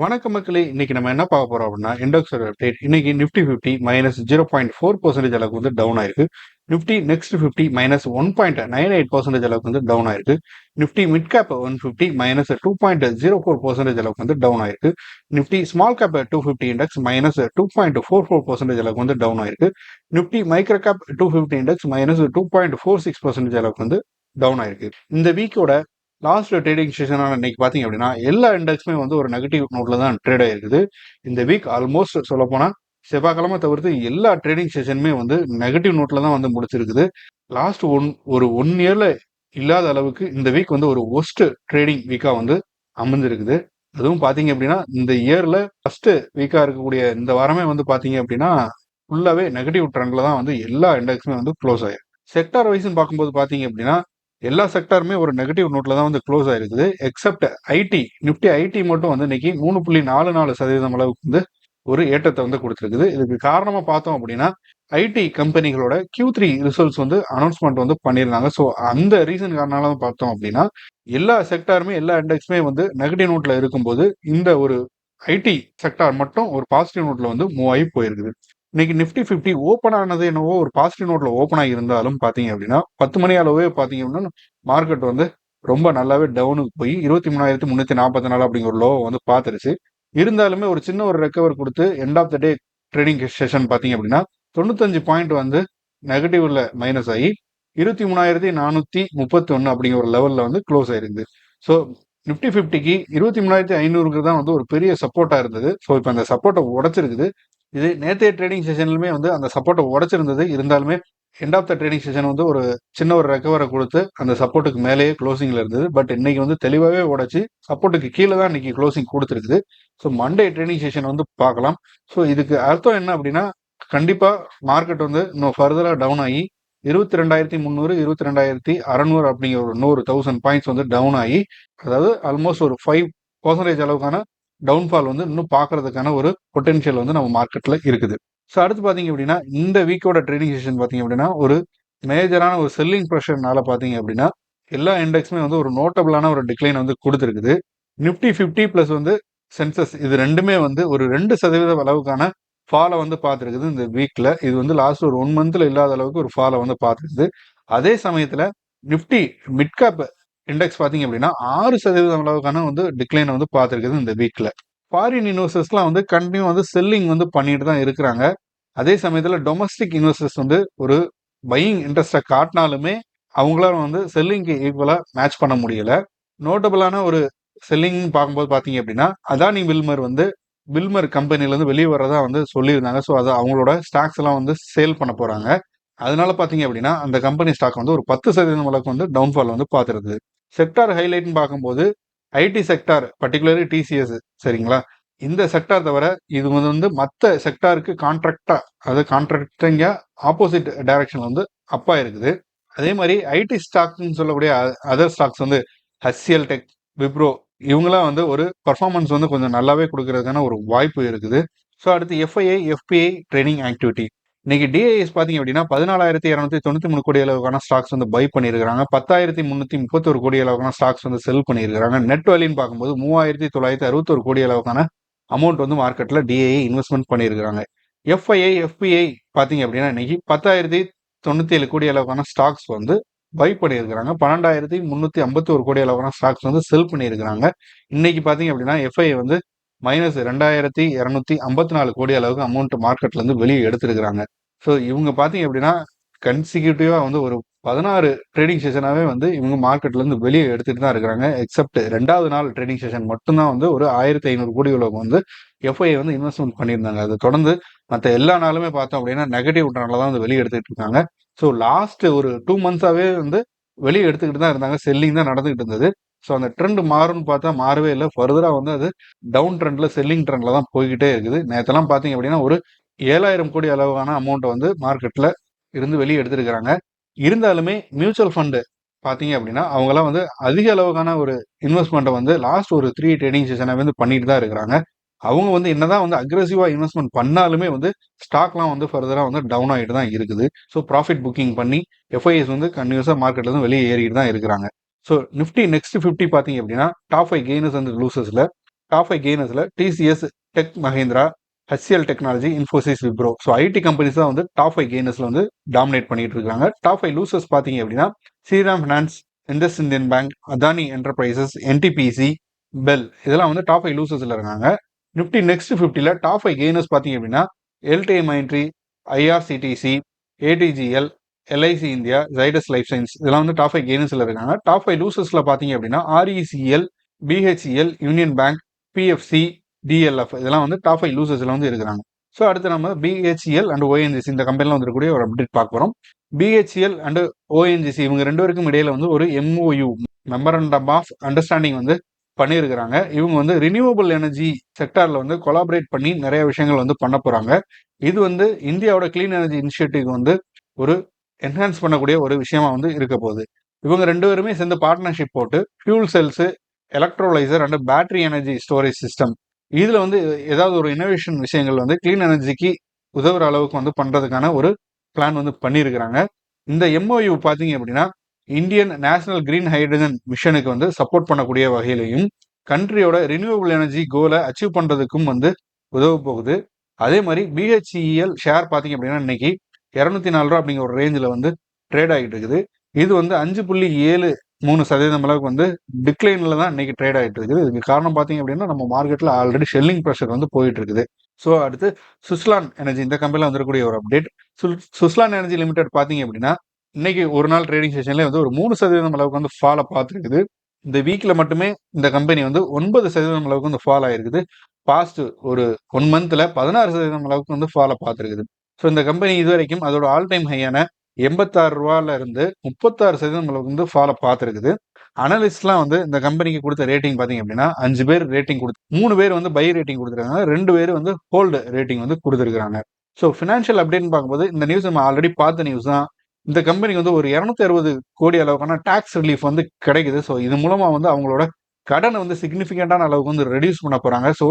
வணக்கம் மக்களே! இன்னைக்கு நம்ம என்ன பார்க்க போறோம் அப்படின்னா, இண்டெக்ஸோட அப்டேட். இன்னைக்கு நிஃப்டி 50 -0.4% அளவுக்கு வந்து டவுன் ஆயிருக்கு. நிஃப்டி நெக்ஸ்ட் 50 -1.98% அளவுக்கு வந்து டவுன் ஆயிருக்கு. நிஃப்டி மிட் கேப் 150 -2.04% அளவுக்கு வந்து டவுன் ஆயிருக்கு. நிஃப்டி ஸ்மால் கேப் 250 இண்டெக்ஸ் -2.44% அளவுக்கு வந்து டவுன் ஆயிருக்கு. நிஃப்டி மைக்ரோ கேப் 250 இண்டெக்ஸ் -2.46% அளவுக்கு வந்து டவுன் ஆயிருக்கு. இந்த வீக்கோட லாஸ்ட் ட்ரேடிங் செஷனான இன்னைக்கு பார்த்தீங்க அப்படின்னா எல்லா இண்டெக்ஸுமே வந்து ஒரு நெகட்டிவ் நோட்ல தான் ட்ரேட் ஆயிருக்குது. இந்த வீக் ஆல்மோஸ்ட் சொல்லப்போனா செவ்வாய்க்கிழமை தவிர்த்து எல்லா ட்ரேடிங் செஷனுமே வந்து நெகட்டிவ் நோட்ல தான் வந்து முடிச்சிருக்குது. லாஸ்ட் ஒன் இயர்ல இல்லாத அளவுக்கு இந்த வீக் வந்து ஒரு ஒஸ்ட் ட்ரேடிங் வீக்கா வந்து அமைஞ்சிருக்குது. அதுவும் பாத்தீங்க அப்படின்னா இந்த இயர்ல ஃபர்ஸ்ட் வீக்கா இருக்கக்கூடிய இந்த வாரமே வந்து பாத்தீங்க அப்படின்னா ஃபுல்லாவே நெகட்டிவ் ட்ரெண்ட்ல தான் வந்து எல்லா இண்டெக்ஸுமே வந்து க்ளோஸ் ஆயிருக்கு. செக்டார் வைஸ்ன்னு பார்க்கும்போது பாத்தீங்க அப்படின்னா எல்லா செக்டாருமே ஒரு நெகட்டிவ் நோட்ல தான் வந்து க்ளோஸ் ஆயிருக்குது. எக்ஸப்ட் ஐடி, நிஃப்டி ஐடி மட்டும் வந்து இன்னைக்கு 3.44% அளவுக்கு வந்து ஒரு ஏற்றத்தை வந்து கொடுத்துருக்குது. இதுக்கு காரணமா பார்த்தோம் அப்படின்னா ஐடி கம்பெனிகளோட Q3 ரிசல்ட்ஸ் வந்து அனௌன்ஸ்மெண்ட் வந்து பண்ணியிருந்தாங்க. ஸோ அந்த ரீசன் காரணமாக பார்த்தோம் அப்படின்னா எல்லா செக்டாருமே எல்லா இண்டெக்ஸுமே வந்து நெகட்டிவ் நோட்ல இருக்கும்போது இந்த ஒரு ஐடி செக்டார் மட்டும் ஒரு பாசிட்டிவ் நோட்ல வந்து மூவ் ஆகி போயிருக்குது. இன்னைக்கு நிஃப்டி 50 ஓப்பன் ஆனது என்னவோ ஒரு பாசிட்டிவ் நோட்ல ஓப்பன் ஆகி இருந்தாலும் பாத்தீங்க அப்படின்னா 10 மணி அளவே பாத்தீங்க அப்படின்னா மார்க்கெட் வந்து ரொம்ப நல்லாவே டவுனுக்கு போய் 23,344 அப்படிங்கிற லோ வந்து பார்த்துருச்சு. இருந்தாலுமே ஒரு சின்ன ஒரு ரெக்கவர் கொடுத்து end of the day trading session பாத்தீங்க அப்படின்னா 95 பாயிண்ட் வந்து நெகட்டிவ்ல மைனஸ் ஆகி 23,431 அப்படிங்கிற ஒரு லெவல்ல வந்து க்ளோஸ் ஆயிருக்கு. ஸோ நிஃப்டி 50க்கு 23,500 தான் வந்து ஒரு பெரிய சப்போர்ட்டா இருந்தது. ஸோ இப்போ அந்த சப்போர்ட்டை உடைச்சிருக்குது. இது நேற்றைய ட்ரேடிங் செஷன்லுமே வந்து அந்த சப்போர்ட்டை உடைச்சிருந்தது. இருந்தாலுமே end of the trading session வந்து ஒரு சின்ன ஒரு ரெக்கவரை கொடுத்து அந்த சப்போர்ட்டுக்கு மேலேயே க்ளோசிங்ல இருந்தது. பட் இன்னைக்கு வந்து தெளிவாகவே உடைச்சு சப்போர்ட்டுக்கு கீழே தான் இன்னைக்கு க்ளோசிங் கொடுத்துருக்குது. ஸோ மண்டே ட்ரேடிங் செஷன் வந்து பார்க்கலாம். ஸோ இதுக்கு அர்த்தம் என்ன அப்படின்னா கண்டிப்பா மார்க்கெட் வந்து இன்னும் ஃபர்தரா டவுன் ஆகி 22,300 22,600 அப்படிங்கிற ஒரு 1,1000 பாயிண்ட்ஸ் வந்து டவுன் ஆகி அதாவது ஆல்மோஸ்ட் ஒரு 5% அளவுக்கான டவுன்ஃபால் வந்து இன்னும் பார்க்கறதுக்கான ஒரு பொட்டென்ஷியல் வந்து நம்ம மார்க்கெட்ல இருக்குது. ஸோ அடுத்து பார்த்தீங்க அப்படின்னா இந்த வீக்கோட ட்ரேடிங் செஷன் பார்த்தீங்க அப்படின்னா ஒரு மேஜரான ஒரு செல்லிங் ப்ரெஷர்னால பார்த்தீங்க அப்படின்னா எல்லா இண்டெக்ஸுமே வந்து ஒரு நோட்டபிளான ஒரு டிக்ளைன் வந்து கொடுத்துருக்குது. நிஃப்டி 50 பிளஸ் வந்து சென்சஸ் இது ரெண்டுமே வந்து ஒரு 2% அளவுக்கான ஃபாலை வந்து பார்த்துருக்குது இந்த வீக்ல. இது வந்து லாஸ்ட் ஒரு 1 மந்த்ல இல்லாத அளவுக்கு ஒரு ஃபாலை வந்து பார்த்துருக்குது. அதே சமயத்துல நிஃப்டி மிட் கேப் இண்டெக்ஸ் பார்த்தீங்க அப்படின்னா 6% அளவுக்கான வந்து டிக்ளைன் வந்து பார்த்துருக்குது இந்த வீக்ல. ஃபாரின் இன்வெஸ்டர்ஸ்லாம் வந்து கண்டினியூ வந்து செல்லிங் வந்து பண்ணிட்டு தான் இருக்கிறாங்க. அதே சமயத்துல டொமஸ்டிக் இன்வெஸ்டர்ஸ் வந்து ஒரு பையிங் இன்ட்ரெஸ்ட்டை காட்டினாலுமே அவங்களால வந்து செல்லிங்க்கு ஈக்குவலா மேட்ச் பண்ண முடியல. நோட்டபிளான ஒரு செல்லிங் பார்க்கும்போது பார்த்தீங்க அப்படின்னா அதானி வில்மர் கம்பெனில இருந்து வெளியே வரதா வந்து சொல்லியிருந்தாங்க. ஸோ அது அவங்களோட ஸ்டாக்ஸ் எல்லாம் வந்து சேல் பண்ண போறாங்க. அதனால பாத்தீங்க அப்படின்னா அந்த கம்பெனி ஸ்டாக் வந்து ஒரு 10% அளவுக்கு வந்து டவுன்ஃபால் வந்து பார்த்துருது. செக்டார் ஹைலைட்னு பார்க்கும்போது ஐடி செக்டார் பர்டிகுலர்லி டிசிஎஸ் சரிங்களா, இந்த செக்டார் தவிர இது வந்து மற்ற செக்டாருக்கு கான்ட்ராக்டா அதாவது கான்ட்ராக்டிங்கா ஆப்போசிட் டைரக்ஷன் வந்து அப்பா இருக்குது. அதே மாதிரி ஐடி ஸ்டாக்னு சொல்லக்கூடிய அதர் ஸ்டாக்ஸ் வந்து ஹெச்சிஎல் டெக், விப்ரோ இவங்கெல்லாம் வந்து ஒரு பர்ஃபார்மன்ஸ் வந்து கொஞ்சம் நல்லாவே கொடுக்கறதுக்கான ஒரு வாய்ப்பு இருக்குது. ஸோ அடுத்து எஃப்ஐஐ எஃபிஐ ட்ரைனிங் ஆக்டிவிட்டி இன்னைக்கு டிஐஎஸ் பாத்தீங்க அப்படின்னா 14,293 கோடி அளவுக்கான ஸ்டாக்ஸ் வந்து பை பண்ணியிருக்காங்க. 10,331 கோடி அளவுக்கான ஸ்டாக்ஸ் வந்து செல் பண்ணியிருக்காங்க. நெட் வேல்யூன்னு பார்க்கும்போது 3,961 கோடி அளவுக்கான அமௌண்ட் வந்து மார்க்கெட்ல டிஐஏ இன்வெஸ்ட்மெண்ட் பண்ணியிருக்காங்க. எஃப்ஐஐ எஃபிஐ பாத்தீங்க அப்படின்னா இன்னைக்கு 10,097 கோடி அளவுக்கான ஸ்டாக்ஸ் வந்து பை பண்ணியிருக்காங்க. 12,351 கோடி அளவுக்கான ஸ்டாக்ஸ் வந்து செல் பண்ணியிருக்காங்க. இன்னைக்கு பாத்தீங்க அப்படின்னா எஃப்ஐஐ வந்து -2,254 கோடி அளவுக்கு அமௌண்ட் மார்க்கெட்ல இருந்து வெளியே எடுத்திருக்கிறாங்க. ஸோ இவங்க பாத்தீங்க அப்படின்னா கன்சிக்யூட்டிவா வந்து ஒரு 16 ட்ரேடிங் செஷனாவே வந்து இவங்க மார்க்கெட்ல இருந்து வெளியே எடுத்துட்டு தான் இருக்கிறாங்க. எக்ஸப்ட் 2வது நாள் ட்ரேடிங் செஷன் மட்டும்தான் வந்து ஒரு 1,500 கோடி அளவுக்கு வந்து எஃப்ஐ வந்து இன்வெஸ்ட்மெண்ட் பண்ணியிருந்தாங்க. அதை தொடர்ந்து மற்ற எல்லா நாளுமே பார்த்தோம் அப்படின்னா நெகட்டிவ் ட்ரெண்ட்ல தான் வந்து வெளியே எடுத்துட்டு இருக்காங்க. ஸோ லாஸ்ட் ஒரு 2 மந்த்ஸாவே வந்து வெளியே எடுத்துக்கிட்டு தான் இருந்தாங்க. செல்லிங் தான் நடந்துகிட்டு இருந்தது. ஸோ அந்த ட்ரெண்ட் மாறும்னு பார்த்தா மாறவே இல்லை. ஃபர்தரா வந்து அது டவுன் ட்ரெண்ட்ல செல்லிங் ட்ரெண்ட்ல தான் போய்கிட்டே இருக்குது. நேத்தெல்லாம் பாத்தீங்க அப்படின்னா ஒரு 7,000 கோடி அளவான அமௌண்ட் வந்து மார்க்கெட்ல இருந்து வெளியே எடுத்திருக்கிறாங்க. இருந்தாலுமே மியூச்சுவல் ஃபண்டு பாத்தீங்க அப்படின்னா அவங்கலாம் வந்து அதிக அளவுக்கான ஒரு இன்வெஸ்ட்மெண்ட்டை வந்து லாஸ்ட் ஒரு 3 ட்ரேடிங் செஷனை வந்து பண்ணிட்டு தான் இருக்கிறாங்க. அவங்க வந்து என்னதான் வந்து அக்ரெசிவா இன்வெஸ்ட்மெண்ட் பண்ணாலுமே வந்து ஸ்டாக்லாம் வந்து ஃபர்தரா வந்து டவுன் ஆகிட்டு தான் இருக்குது. ஸோ ப்ராஃபிட் புக்கிங் பண்ணி எஃப்ஐஎஸ் வந்து கன்யூஸா மார்க்கெட்ல இருந்து வெளியே ஏறிட்டு தான் இருக்கிறாங்க. ஸோ நிஃப்டி நெக்ஸ்ட் 50 பாத்தீங்க அப்படின்னா டாப் 5 கெய்னர்ஸ் அண்ட் லூசர்ஸ்ல டாப் 5 கெய்னர்ஸ்ல TCS, Tech Mahindra, HCL technology, Infosys, Wipro. So IT companies தான் வந்து டாப் 5 கெய்னர்ஸ்ல வந்து டாமினேட் பண்ணிட்டு இருக்காங்க. டாப் 5 லூசர்ஸ் பாத்தீங்க அப்படின்னா Shriram finance, Indus Indian bank, Adani enterprises, NTPC, BEL இதெல்லாம் வந்து டாப் 5 லூசர்ஸ்ல இருக்காங்க. நிப்டி நெக்ஸ்ட் 50ல டாப் 5 கெய்னர்ஸ் பாத்தீங்க அப்படின்னா LTI Mindtree, IRCTC, ATGL, LIC India, Zydus life sciences இதெல்லாம் வந்து டாப் 5 கெய்னர்ஸ்ல இருக்காங்க. டாப் 5 லூசர்ஸ்ல பாத்தீங்க அப்படின்னா RECL, BHEL, union bank, PFC, DLF இதெல்லாம் வந்து டாப் 5 லூசர்ஸ்ல வந்து இருக்கிறாங்க. ஸோ அடுத்து நம்ம BHEL அண்ட் ONGC இந்த கம்பெனில வந்துருக்கூடிய ஒரு அப்டேட் பார்க்க போறோம். BHEL அண்ட் ONGC இவங்க ரெண்டு பேருக்கும் இடையில வந்து ஒரு MOU மெமரண்டம் ஆஃப் அண்டர்ஸ்டாண்டிங் வந்து பண்ணியிருக்கிறாங்க. இவங்க வந்து ரினியூவபிள் எனர்ஜி செக்டார்ல வந்து கொலாபரேட் பண்ணி நிறைய விஷயங்கள் வந்து பண்ண போறாங்க. இது வந்து இந்தியாவோட கிளீன் எனர்ஜி இனிஷியேட்டிவ் வந்து ஒரு என்ஹான்ஸ் பண்ணக்கூடிய ஒரு விஷயமா வந்து இருக்க போகுது. இவங்க ரெண்டு பேருமே சேர்ந்து பார்ட்னர்ஷிப் போட்டு fuel cells, electrolyser and battery energy storage system இதுல வந்து ஏதாவது ஒரு இனோவேஷன் விஷயங்கள் வந்து கிளீன் எனர்ஜிக்கு உதவுற அளவுக்கு வந்து பண்றதுக்கான ஒரு பிளான் வந்து பண்ணியிருக்கிறாங்க. இந்த MOU பாத்தீங்க அப்படின்னா இந்தியன் நேஷனல் கிரீன் ஹைட்ரஜன் மிஷனுக்கு வந்து சப்போர்ட் பண்ணக்கூடிய வகையிலையும் கண்ட்ரியோட ரினியூவபிள் எனர்ஜி கோலை அச்சீவ் பண்றதுக்கும் வந்து உதவ போகுது. அதே மாதிரி BHEL ஷேர் பாத்தீங்க அப்படின்னா இன்னைக்கு 204 ரூபா அப்படிங்கிற ஒரு ரேஞ்சில் வந்து ட்ரேட் ஆகிட்டு இருக்குது. இது வந்து 5.73% அளவுக்கு வந்து டிக்ளைன்ல தான் இன்னைக்கு ட்ரேட் ஆகிட்டு இருக்குது. இதுக்கு காரணம் பார்த்தீங்க அப்படின்னா நம்ம மார்க்கெட்ல ஆல்ரெடி ஷெல்லிங் ப்ரெஷர் வந்து போயிட்டு இருக்குது. ஸோ அடுத்து சுஸ்லான் எனர்ஜி இந்த கம்பெனியில் வந்துருக்கூடிய ஒரு அப்டேட். சுஸ்லான் எனர்ஜி லிமிடெட் பார்த்தீங்க அப்படின்னா இன்னைக்கு ஒரு நாள் ட்ரேடிங் செஷன்ல வந்து ஒரு 3% அளவுக்கு வந்து ஃபாலை பார்த்துருக்குது. இந்த வீக்ல மட்டுமே இந்த கம்பெனி வந்து 9% அளவுக்கு வந்து ஃபால் ஆயிருக்குது. பாஸ்ட் ஒரு 1 மந்த்ல 16% அளவுக்கு வந்து ஃபாலை பார்த்துருக்குது. ஸோ இந்த கம்பெனி இது வரைக்கும் அதோட ஆல் டைம் ஹையான 86 ரூபால இருந்து 36% அளவுக்கு வந்து ஃபாலை பார்த்துருக்குது. அனலிஸ்ட்லாம் வந்து இந்த கம்பெனிக்கு கொடுத்த ரேட்டிங் பார்த்தீங்க அப்படின்னா 5 பேர் ரேட்டிங் கொடுத்து 3 பேர் வந்து பை ரேட்டிங் கொடுத்துருக்காங்க, 2 பேர் வந்து ஹோல்டு ரேட்டிங் வந்து கொடுத்துருக்காங்க. ஸோ ஃபினான்ஷியல் அப்டேட்னு பார்க்கும்போது இந்த நியூஸ் நம்ம ஆல்ரெடி பார்த்த நியூஸ் தான். இந்த கம்பெனிக்கு வந்து ஒரு 260 கோடி அளவுக்கான டாக்ஸ் ரிலீஃப் வந்து கிடைக்குது. ஸோ இது மூலமா வந்து அவங்களோட கடனை வந்து சிக்னிஃபிகண்டான அளவுக்கு வந்து ரெடியூஸ் பண்ண போறாங்க. ஸோ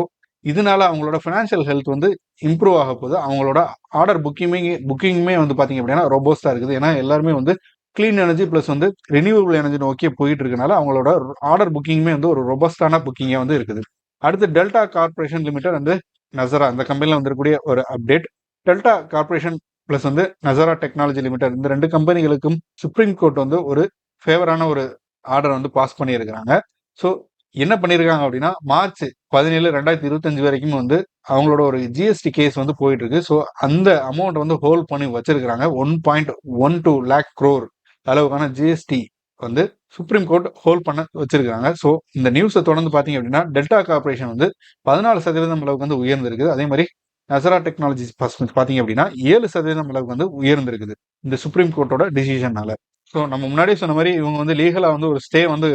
இதனால அவங்களோட ஃபினான்ஷியல் ஹெல்த் வந்து இம்ப்ரூவ் ஆக போகுது. அவங்களோட ஆர்டர் புக்கிங்குமே வந்து பாத்தீங்க அப்படின்னா ரோபோஸ்டா இருக்குது. ஏன்னா எல்லாருமே வந்து கிளீன் எனர்ஜி பிளஸ் வந்து ரினியூவபிள் எனர்ஜி நோக்கி போயிட்டு இருக்கனால அவங்களோட ஆர்டர் புக்கிங்குமே வந்து ஒரு ரொபஸ்டான புக்கிங்கா வந்து இருக்குது. அடுத்து டெல்டா கார்பரேஷன் லிமிடெட் வந்து நசரா இந்த கம்பெனில வந்துருக்கூடிய ஒரு அப்டேட். டெல்டா கார்பரேஷன் பிளஸ் வந்து நசரா டெக்னாலஜி லிமிடெட் இந்த 2 கம்பெனிகளுக்கும் சுப்ரீம் கோர்ட் வந்து ஒரு ஃபேவரான ஒரு ஆர்டர் வந்து பாஸ் பண்ணியிருக்கிறாங்க. ஸோ என்ன பண்ணியிருக்காங்க அப்படின்னா மார்ச் 17, 2025 வரைக்கும் வந்து அவங்களோட ஒரு GST கேஸ் வந்து போயிட்டு இருக்கு. ஸோ அந்த அமௌண்ட் வந்து ஹோல்ட் பண்ணி வச்சிருக்கிறாங்க. 1.12 lakh crore அளவுக்கான GST வந்து சுப்ரீம் கோர்ட் ஹோல்ட் பண்ண வச்சிருக்காங்க. ஸோ இந்த நியூஸை தொடர்ந்து பார்த்தீங்க அப்படின்னா டெல்டா கார்பரேஷன் வந்து 14% அளவுக்கு வந்து உயர்ந்திருக்குது. அதே மாதிரி நசரா டெக்னாலஜிஸ் பார்த்தீங்க அப்படின்னா 7% அளவுக்கு வந்து உயர்ந்திருக்குது இந்த சுப்ரீம் கோர்ட்டோட டிசிஷனால. ஸோ நம்ம முன்னாடியே சொன்ன மாதிரி இவங்க வந்து லீகலா வந்து ஒரு ஸ்டே வந்து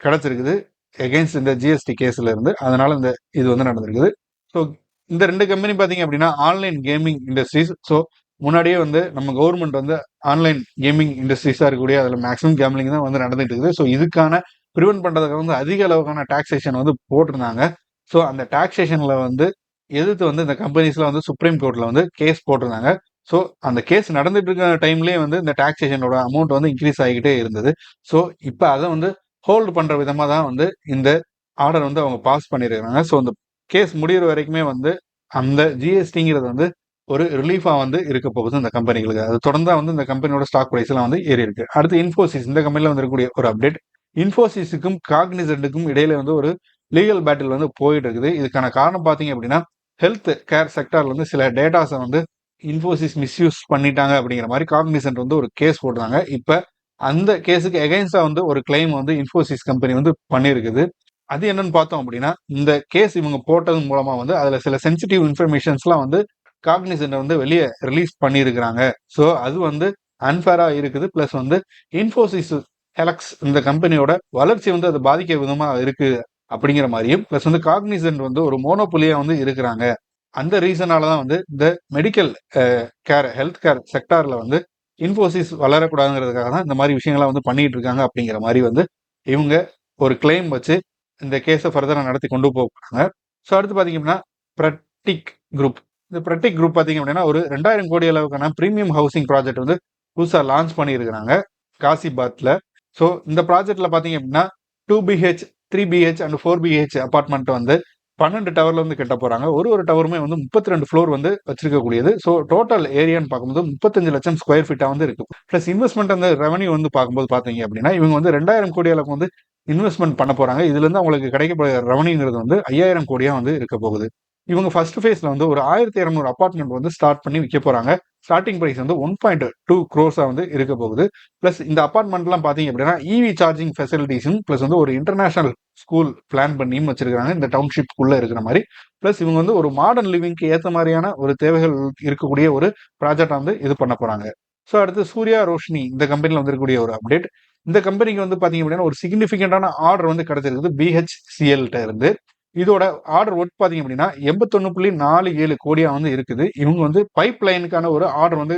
கிடைச்சிருக்குது எகெயின்ஸ்ட் இந்த GST கேஸ்ல இருந்து. அதனால இந்த இது வந்து நடந்திருக்குது. ஸோ இந்த 2 கம்பெனி பார்த்தீங்க அப்படின்னா ஆன்லைன் கேமிங் இண்டஸ்ட்ரீஸ். ஸோ முன்னாடியே வந்து நம்ம கவர்மெண்ட் வந்து ஆன்லைன் கேமிங் இண்டஸ்ட்ரீஸா இருக்கக்கூடிய அதில் மேக்ஸிமம் கேம்லிங் தான் வந்து நடந்துட்டு இருக்குது. ஸோ இதுக்கான ப்ரிவென்ட் பண்றதுக்கு வந்து அதிக அளவுக்கான டாக்ஸேஷன் வந்து போட்டிருந்தாங்க. ஸோ அந்த டாக்ஸேஷன்ல வந்து எதிர்த்து வந்து இந்த கம்பெனிஸ்ல வந்து சுப்ரீம் கோர்ட்ல வந்து கேஸ் போட்டிருந்தாங்க. ஸோ அந்த கேஸ் நடந்துட்டு இருக்க டைம்லேயே வந்து இந்த டாக்ஸேஷனோட அமௌண்ட் வந்து இன்க்ரீஸ் ஆகிக்கிட்டே இருந்தது. ஸோ இப்போ அதை வந்து ஹோல்டு பண்ற விதமா தான் வந்து இந்த ஆர்டர் வந்து அவங்க பாஸ் பண்ணிருக்காங்க. ஸோ இந்த கேஸ் முடிகிற வரைக்குமே வந்து அந்த GSTங்கிறது வந்து ஒரு ரிலீஃபா வந்து இருக்க போகுது இந்த கம்பெனிகளுக்கு. அது தொடர்ந்தா வந்து இந்த கம்பெனியோட ஸ்டாக் பிரைஸ் எல்லாம் வந்து ஏறி இருக்கு. அடுத்து இன்ஃபோசிஸ் இந்த கம்பெனில வந்து இருக்கக்கூடிய ஒரு அப்டேட். இன்ஃபோசிஸுக்கும் காக்னிசன்ட்டுக்கும் இடையில வந்து ஒரு லீகல் பேட்டில் வந்து போயிட்டு இருக்குது. இதுக்கான காரணம் பார்த்தீங்க அப்படின்னா ஹெல்த் கேர் செக்டார்ல வந்து சில டேட்டாஸை வந்து இன்ஃபோசிஸ் மிஸ்யூஸ் பண்ணிட்டாங்க அப்படிங்கிற மாதிரி காக்னிசன்ட் வந்து ஒரு கேஸ் போட்டாங்க. இப்ப அந்த கேஸுக்கு எகைன்ஸ்டா வந்து ஒரு கிளைம் வந்து இன்ஃபோசிஸ் கம்பெனி வந்து பண்ணியிருக்குது. அது என்னன்னு பார்த்தோம் அப்படின்னா இந்த கேஸ் இவங்க போட்டது மூலமா வந்து அதுல சில சென்சிட்டிவ் இன்ஃபர்மேஷன்ஸ்லாம் வந்து காக்னிசன்ட் வந்து வெளியே ரிலீஸ் பண்ணியிருக்கிறாங்க. ஸோ அது வந்து அன்ஃபேரா இருக்குது. பிளஸ் வந்து இன்ஃபோசிஸ் எலக்ஸ் இந்த கம்பெனியோட வளர்ச்சி வந்து அது பாதிக்க விதமா இருக்கு அப்படிங்கிற மாதிரியும் பிளஸ் வந்து காக்னிசன்ட் வந்து ஒரு மோனோபொலியா வந்து இருக்கிறாங்க. அந்த ரீசனால தான் வந்து இந்த மெடிக்கல் கேர் ஹெல்த் கேர் செக்டார்ல வந்து இன்ஃபோசிஸ் வளரக்கூடாதுங்கிறதுக்காக தான் இந்த மாதிரி விஷயங்களை வந்து பண்ணிட்டு இருக்காங்க அப்படிங்கிற மாதிரி வந்து இவங்க ஒரு கிளைம் வச்சு இந்த கேஸை ஃபர்தரா நடத்தி கொண்டு போகிறாங்க. ஸோ அடுத்து பார்த்தீங்கன்னா பிரட்டிக் குரூப். இந்த பிரட்டிக் குரூப் பார்த்தீங்க அப்படின்னா ஒரு 2000 கோடி அளவுக்கான ப்ரீமியம் ஹவுசிங் ப்ராஜெக்ட் வந்து புதுசாக லான்ச் பண்ணியிருக்கிறாங்க காசிபாத்ல. ஸோ இந்த ப்ராஜெக்ட்ல பார்த்தீங்க அப்படின்னா 2 BH 3 BH and 4 BH apartment வந்து 12 டவர்ல வந்து கட்ட போறாங்க. ஒரு டவருமே வந்து 32 ஃப்ளோர் வந்து வச்சிருக்கக்கூடியது. ஸோ டோட்டல் ஏரியான்னு பார்க்கும்போது 35 லட்சம் ஸ்கொயர் ஃபீட்டா வந்து இருக்கு. பிளஸ் இன்வெஸ்ட்மெண்ட் அந்த ரெவன்யூ வந்து பார்க்கும்போது பார்த்தீங்க அப்படின்னா, இவங்க வந்து 2000 கோடி அளவுக்கு வந்து இன்வெஸ்ட்மெண்ட் பண்ண போறாங்க. இதுல இருந்து அவங்களுக்கு கிடைக்கக்கூடிய ரெவன்யூங்கிறது வந்து 5000 கோடியா வந்து இருக்க போகுது. இவங்க ஃபர்ஸ்ட் ஃபேஸ்ல வந்து ஒரு 1200 அபார்ட்மெண்ட் வந்து ஸ்டார்ட் பண்ணி விற்க போறாங்க. ஸ்டார்டிங் பிரைஸ் வந்து 1.2 crores வந்து இருக்க போகுது. பிளஸ் இந்த அபார்ட்மெண்ட்லாம் பாத்தீங்க அப்படின்னா இவி சார்ஜிங் ஃபெசிலிட்டிஸும் பிளஸ் வந்து ஒரு இன்டர்நேஷனல் ஸ்கூல் பிளான் பண்ணியும் வச்சிருக்காங்க இந்த டவுன்ஷிப்குள்ள இருக்கிற மாதிரி. பிளஸ் இவங்க வந்து ஒரு மாடர்ன் லிவிங்க்கு ஏற்ற மாதிரியான ஒரு தேவைகள் இருக்கக்கூடிய ஒரு ப்ராஜெக்ட் வந்து இது பண்ண போறாங்க. ஸோ அடுத்து சூர்யா ரோஷினி இந்த கம்பெனியில் வந்திருக்கக்கூடிய ஒரு அப்டேட். இந்த கம்பெனிக்கு வந்து பாத்தீங்க அப்படின்னா ஒரு சிக்னிஃபிகண்டான ஆர்டர் வந்து கிடைச்சிருக்குது பிஹெச்சிஎல்கிட்ட இருந்து. இதோட ஆர்டர் ஒர்க் பாத்தீங்க அப்படின்னா 81.47 கோடியா வந்து இருக்குது. இவங்க வந்து பைப் லைனுக்கான ஒரு ஆர்டர் வந்து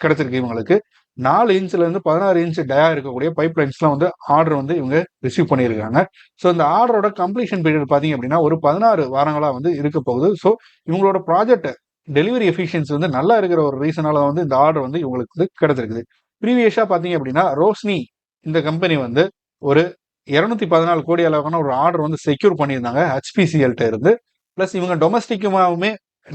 கிடைச்சிருக்கு இவங்களுக்கு. 4 இன்ச்ல இருந்து 16 இன்ச் டயா இருக்கக்கூடிய பைப் லைன்ஸ்லாம் வந்து ஆர்டர் வந்து இவங்க ரிசீவ் பண்ணியிருக்காங்க. ஸோ இந்த ஆர்டரோட கம்ப்ளீஷன் பீரியட் பாத்தீங்க அப்படின்னா ஒரு 16 வாரங்களா வந்து இருக்க போகுது. ஸோ இவங்களோட ப்ராஜெக்ட் டெலிவரி எஃபிஷியன்சி வந்து நல்லா இருக்கிற ஒரு ரீசனால வந்து இந்த ஆர்டர் வந்து இவங்களுக்கு வந்து கிடைச்சிருக்குது. ப்ரீவியஸா பாத்தீங்க அப்படின்னா ரோஷினி இந்த கம்பெனி வந்து ஒரு 214 கோடி அளவுக்கான ஒரு ஆர்டர் வந்து செக்யூர் பண்ணியிருந்தாங்க ஹெச்பிசிஎல்கிட்ட இருந்து. பிளஸ் இவங்க டொமஸ்டிக்குமாவுமே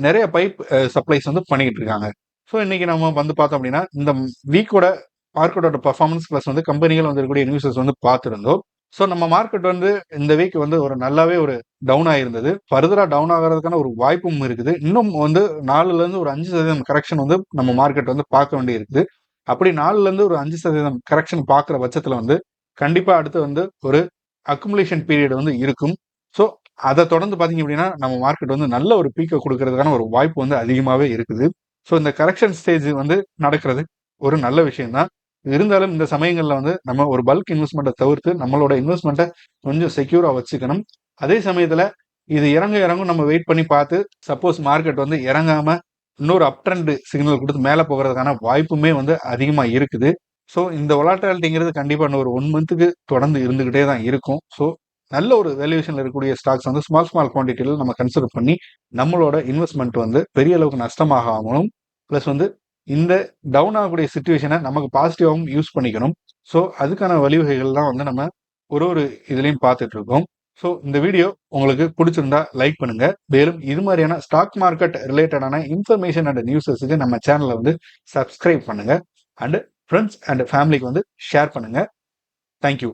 நிறைய பைப் சப்ளைஸ் வந்து பண்ணிக்கிட்டு இருக்காங்க. ஸோ இன்னைக்கு நம்ம வந்து பார்த்தோம் அப்படின்னா இந்த வீக்கோட மார்க்கெட்டோட பர்ஃபார்மன்ஸ் பிளஸ் வந்து கம்பெனிகள் வந்து இருக்கக்கூடிய நியூஸஸ் வந்து பார்த்துருந்தோம். ஸோ நம்ம மார்க்கெட் வந்து இந்த வீக் வந்து ஒரு நல்லாவே ஒரு டவுன் ஆயிருந்தது. ஃபர்தரா டவுன் ஆகிறதுக்கான ஒரு வாய்ப்பும் இருக்குது. இன்னும் வந்து 4ல இருந்து ஒரு 5% கரெக்ஷன் வந்து நம்ம மார்க்கெட் வந்து பார்க்க வேண்டி இருக்குது. அப்படி 4ல இருந்து ஒரு 5% கரெக்ஷன் பார்க்குற பட்சத்தில் வந்து கண்டிப்பா அடுத்து வந்து ஒரு அக்குமுலேஷன் பீரியட் வந்து இருக்கும். ஸோ அதை தொடர்ந்து பார்த்தீங்க அப்படின்னா நம்ம மார்க்கெட் வந்து நல்ல ஒரு பீக்கை கொடுக்கறதுக்கான ஒரு வாய்ப்பு வந்து அதிகமாகவே இருக்குது. ஸோ இந்த கரெக்ஷன் ஸ்டேஜ் வந்து நடக்கிறது ஒரு நல்ல விஷயம் தான். இருந்தாலும் இந்த சமயங்களில் வந்து நம்ம ஒரு பல்க் இன்வெஸ்ட்மெண்ட்டை தவிர்த்து நம்மளோட இன்வெஸ்ட்மெண்ட்டை கொஞ்சம் செக்யூரா வச்சுக்கணும். அதே சமயத்தில் இது இறங்கும் நம்ம வெயிட் பண்ணி பார்த்து சப்போஸ் மார்க்கெட் வந்து இறங்காம இன்னொரு அப் ட்ரெண்ட் சிக்னல் கொடுத்து மேலே போகிறதுக்கான வாய்ப்புமே வந்து அதிகமாக இருக்குது. ஸோ இந்த வொலாட்டிலிட்டிங்கிறது கண்டிப்பாக இன்னும் ஒரு 1 மந்த்துக்கு தொடர்ந்து இருந்துகிட்டே தான் இருக்கும். ஸோ நல்ல ஒரு வேல்யூவேஷன்ல இருக்கக்கூடிய ஸ்டாக்ஸ் வந்து ஸ்மால் குவான்டிட்டியில் நம்ம கன்சிடர் பண்ணி நம்மளோட இன்வெஸ்ட்மெண்ட் வந்து பெரிய அளவுக்கு நஷ்டமாகாமலும் பிளஸ் வந்து இந்த டவுன் ஆகக்கூடிய சுச்சுவேஷனை நமக்கு பாசிட்டிவாகவும் யூஸ் பண்ணிக்கணும். ஸோ அதுக்கான வழிவகைகள் தான் வந்து நம்ம ஒரு இதுலையும் பார்த்துட்டு இருக்கோம். ஸோ இந்த வீடியோ உங்களுக்கு பிடிச்சிருந்தா லைக் பண்ணுங்க. மேலும் இது மாதிரியான ஸ்டாக் மார்க்கெட் ரிலேட்டடான இன்ஃபர்மேஷன் அண்ட் நியூஸஸுக்கு நம்ம சேனலை வந்து சப்ஸ்கிரைப் பண்ணுங்க. அண்ட் ஃப்ரெண்ட்ஸ் அண்ட் ஃபேமிலிக்கு வந்து ஷேர் பண்ணுங்க. தேங்க்யூ.